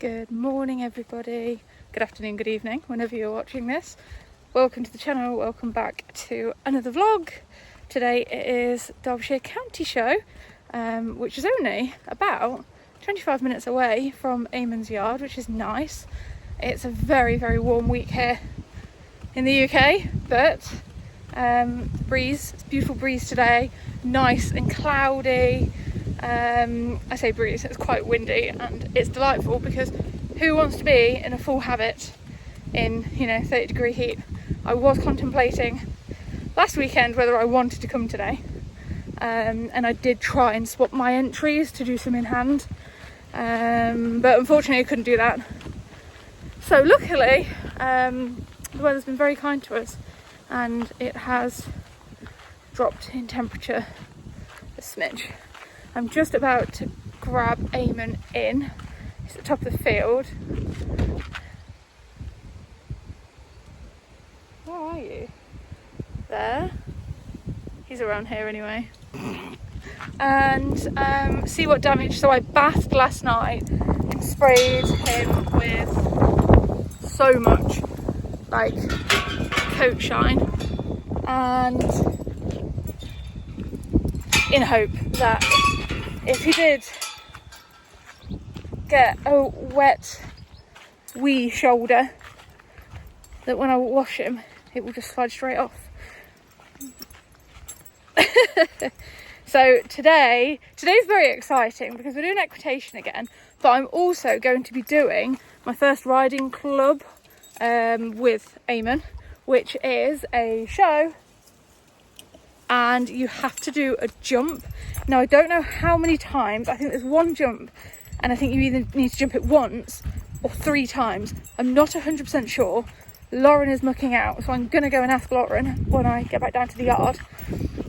Good morning everybody, good afternoon, good evening, whenever you're watching this. Welcome to the channel, welcome back to another vlog. Today it is Derbyshire County Show, which is only about 25 minutes away from Eamonn's yard, which is nice. It's a very, very warm week here in the UK, but breeze, it's a beautiful breeze today, nice and cloudy. I say breeze, it's quite windy and it's delightful because who wants to be in a full habit in 30-degree heat? I was contemplating last weekend whether I wanted to come today, and I did try and swap my entries to do some in hand, but unfortunately I couldn't do that. So luckily the weather's been very kind to us and it has dropped in temperature a smidge. I'm just about to grab Eamonn in. He's at the top of the field. Where are you? There. He's around here anyway. And see what damage. So I bathed last night and sprayed him with so much coat shine, and in hope that if he did get a wet wee shoulder, that when I wash him it will just slide straight off. So today's very exciting because we're doing equitation again, but I'm also going to be doing my first riding club with Eamonn, which is a show and you have to do a jump. Now I don't know how many times, I think there's one jump and I think you either need to jump it once or 3 times. I'm not 100% sure. Lauren is mucking out, so I'm going to go and ask Lauren when I get back down to the yard.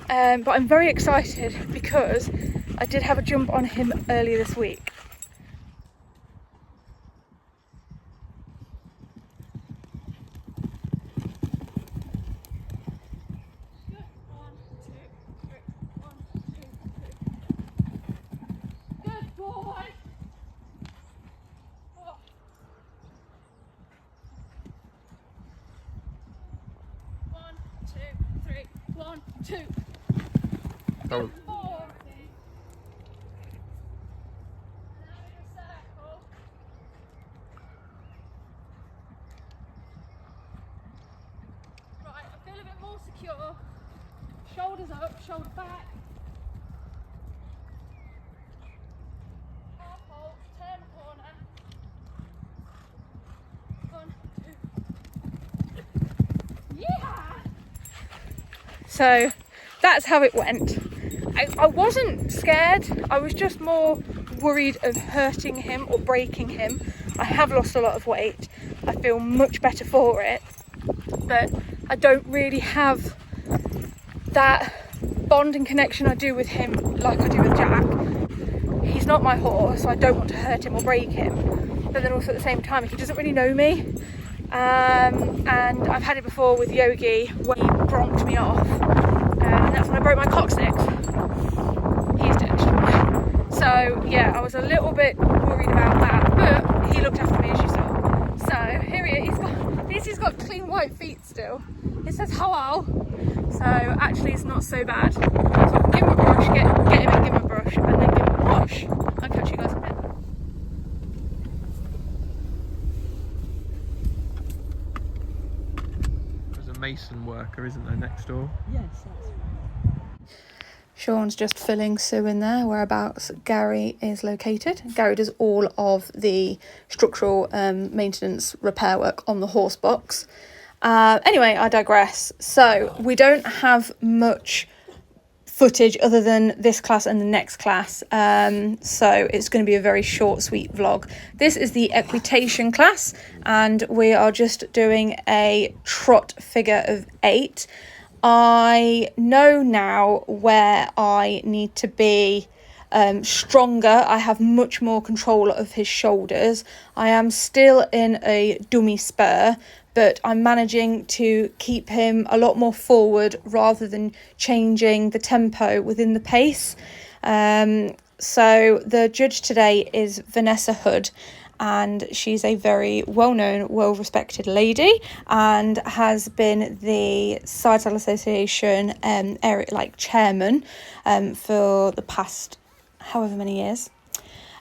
But I'm very excited because I did have a jump on him earlier this week. One, two. Oh. Right, I feel a bit more secure. Shoulders up, shoulder back. Half hold, turn corner. 1, 2. Yeah! So that's how it went. I wasn't scared, I was just more worried of hurting him or breaking him. I have lost a lot of weight, I feel much better for it, but I don't really have that bond and connection I do with him like I do with Jack. He's not my horse, so I don't want to hurt him or break him, but then also at the same time he doesn't really know me. And I've had it before with Yogi when he bronked me off, and that's when I broke my coccyx. He's dead. So yeah, I was a little bit worried about that, but he looked after me as you saw. So here he is. He's got clean white feet still. It says hello. So actually it's not so bad. So I'll give him a brush, get him and give him a brush, and then give him a wash. I'll catch you guys in a bit. Mason worker, isn't there, next door? Yes, that's right. Sean's just filling Sue in there, whereabouts Gary is located. Gary does all of the structural maintenance repair work on the horse box. Anyway, I digress. So we don't have much footage other than this class and the next class, so it's going to be a very short, sweet vlog. This is the equitation class and we are just doing a trot figure of 8. I know now where I need to be stronger. I have much more control of his shoulders. I am still in a dummy spur, but I'm managing to keep him a lot more forward rather than changing the tempo within the pace. So the judge today is Vanessa Hood, and she's a very well-known, well-respected lady, and has been the Side Saddle Association chairman for the past however many years.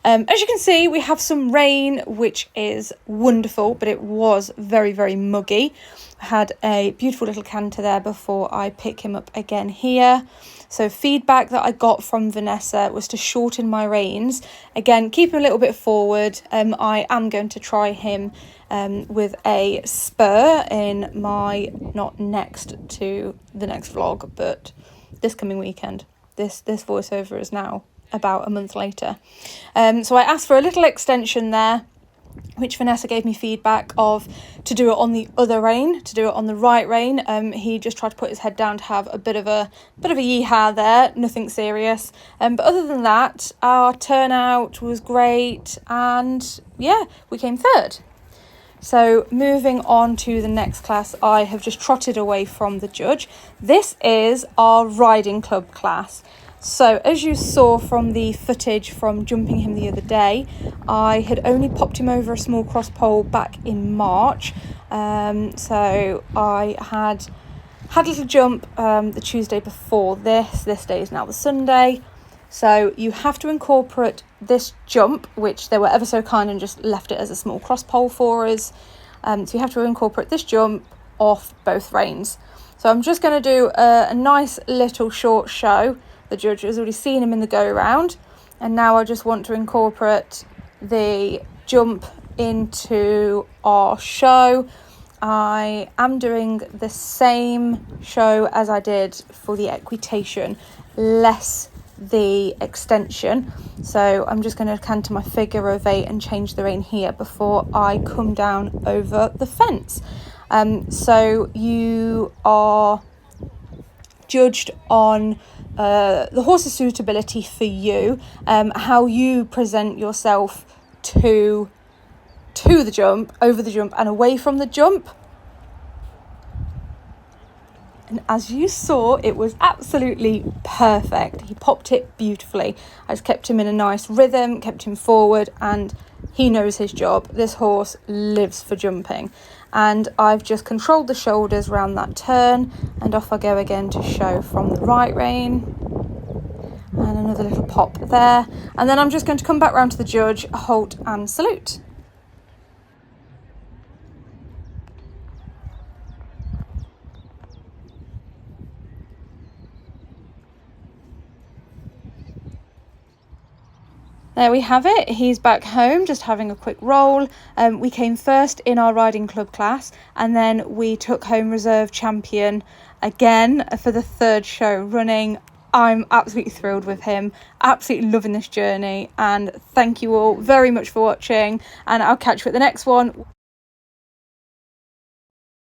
As you can see, we have some rain, which is wonderful, but it was very, very muggy. I had a beautiful little canter there before I pick him up again here. So feedback that I got from Vanessa was to shorten my reins. Again, keep him a little bit forward. I am going to try him with a spur in my, not next to the next vlog, but this coming weekend. This voiceover is now about a month later. So I asked for a little extension there, which Vanessa gave me feedback of to do it on the other rein, to do it on the right rein. He just tried to put his head down to have a bit of a yee-haw there, nothing serious. But other than that, our turnout was great, and yeah, we came third. So moving on to the next class, I have just trotted away from the judge. This is our riding club class. So as you saw from the footage from jumping him the other day, I had only popped him over a small cross pole back in March. So I had a little jump the Tuesday before this. This day is now the Sunday. So you have to incorporate this jump, which they were ever so kind and just left it as a small cross pole for us. So you have to incorporate this jump off both reins. So I'm just going to do a nice little short show. The judge has already seen him in the go-round, and now I just want to incorporate the jump into our show. I am doing the same show as I did for the equitation, less the extension. So I'm just going to canter my figure of 8 and change the rein here before I come down over the fence. So you are judged on the horse's suitability for you, how you present yourself to the jump, over the jump and away from the jump. And as you saw, it was absolutely perfect. He popped it beautifully. I just kept him in a nice rhythm, kept him forward, and he knows his job. This horse lives for jumping. And I've just controlled the shoulders around that turn, and off I go again to show from the right rein. And another little pop there. And then I'm just going to come back round to the judge, halt and salute. There we have it. He's back home, just having a quick roll. We came first in our riding club class, and then we took home reserve champion again for the third show running. I'm absolutely thrilled with him, absolutely loving this journey, and thank you all very much for watching, and I'll catch you at the next one.